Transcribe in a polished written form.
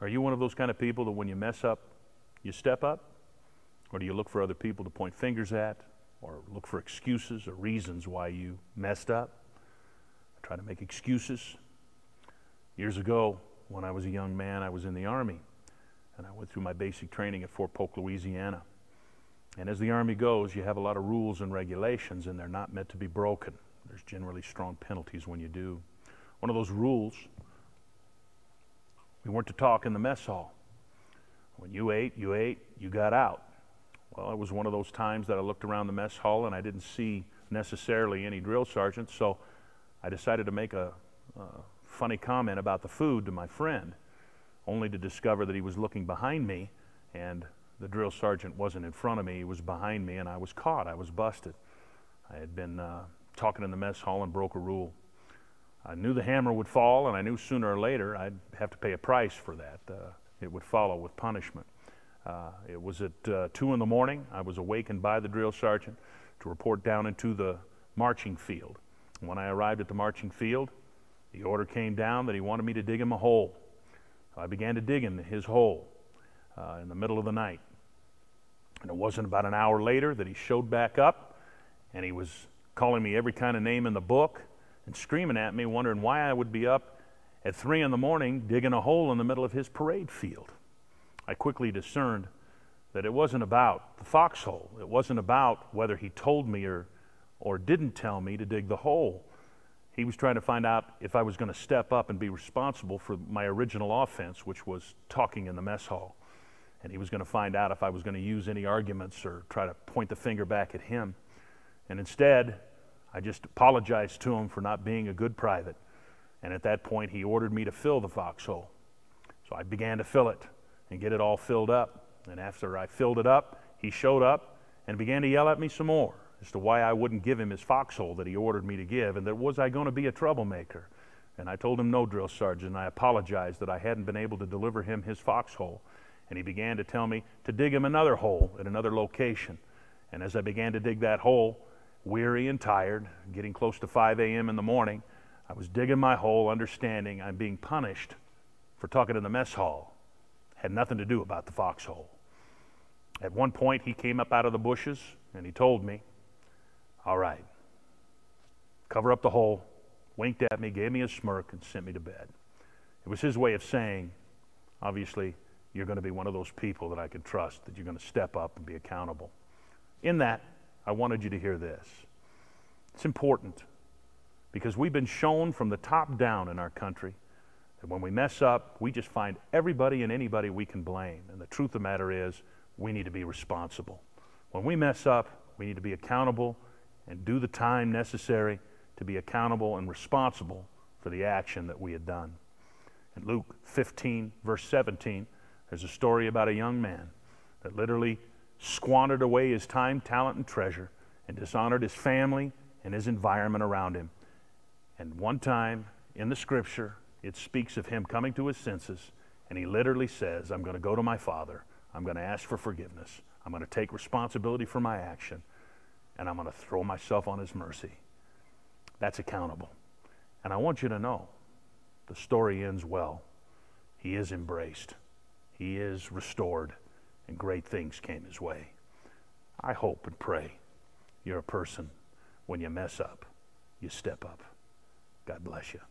Are you one of those kind of people that when you mess up, you step up? Or do you look for other people to point fingers at, or look for excuses or reasons why you messed up? Try to make excuses. Years ago, when I was a young man, I was in the Army, and I went through my basic training at Fort Polk, Louisiana. And as the Army goes, you have a lot of rules and regulations, and they're not meant to be broken. There's generally strong penalties when you do. One of those rules, we weren't to talk in the mess hall. When you ate, you got out. Well, it was one of those times that I looked around the mess hall and I didn't see necessarily any drill sergeants, so I decided to make a funny comment about the food to my friend, only to discover that he was looking behind me, and the drill sergeant wasn't in front of me, he was behind me, and I was caught, I was busted. I had been talking in the mess hall and broke a rule. I knew the hammer would fall, and I knew sooner or later I'd have to pay a price for that. It would follow with punishment. It was at 2 in the morning. I was awakened by the drill sergeant to report down into the marching field. When I arrived at the marching field, the order came down that he wanted me to dig him a hole. So I began to dig in his hole in the middle of the night. And it wasn't about an hour later that he showed back up, and he was calling me every kind of name in the book and screaming at me, wondering why I would be up at 3 in the morning digging a hole in the middle of his parade field. I quickly discerned that it wasn't about the foxhole. It wasn't about whether he told me or didn't tell me to dig the hole. He was trying to find out if I was going to step up and be responsible for my original offense, which was talking in the mess hall. And he was going to find out if I was going to use any arguments or try to point the finger back at him. And instead, I just apologized to him for not being a good private. And at that point, he ordered me to fill the foxhole. So I began to fill it and get it all filled up. And after I filled it up, he showed up and began to yell at me some more as to why I wouldn't give him his foxhole that he ordered me to give, and that was I going to be a troublemaker. And I told him no, drill sergeant, and I apologized that I hadn't been able to deliver him his foxhole. And he began to tell me to dig him another hole at another location. And as I began to dig that hole, weary and tired, getting close to 5 a.m. in the morning, I was digging my hole, understanding I'm being punished for talking in the mess hall. Had nothing to do about the foxhole. At one point, he came up out of the bushes and he told me, "All right, cover up the hole," winked at me, gave me a smirk, and sent me to bed. It was his way of saying, obviously, you're going to be one of those people that I can trust, that you're going to step up and be accountable. In that, I wanted you to hear this. It's important because we've been shown from the top down in our country that when we mess up, we just find everybody and anybody we can blame. And the truth of the matter is, we need to be responsible. When we mess up, we need to be accountable and do the time necessary to be accountable and responsible for the action that we had done. In Luke 15, verse 17, there's a story about a young man that literally squandered away his time, talent, and treasure and dishonored his family and his environment around him. And one time in the scripture, it speaks of him coming to his senses, and he literally says, I'm going to go to my father, I'm going to ask for forgiveness, I'm going to take responsibility for my action, and I'm going to throw myself on his mercy. That's accountable. And I want you to know, the story ends well. He is embraced. He is restored, and great things came his way. I hope and pray you're a person, when you mess up, you step up. God bless you.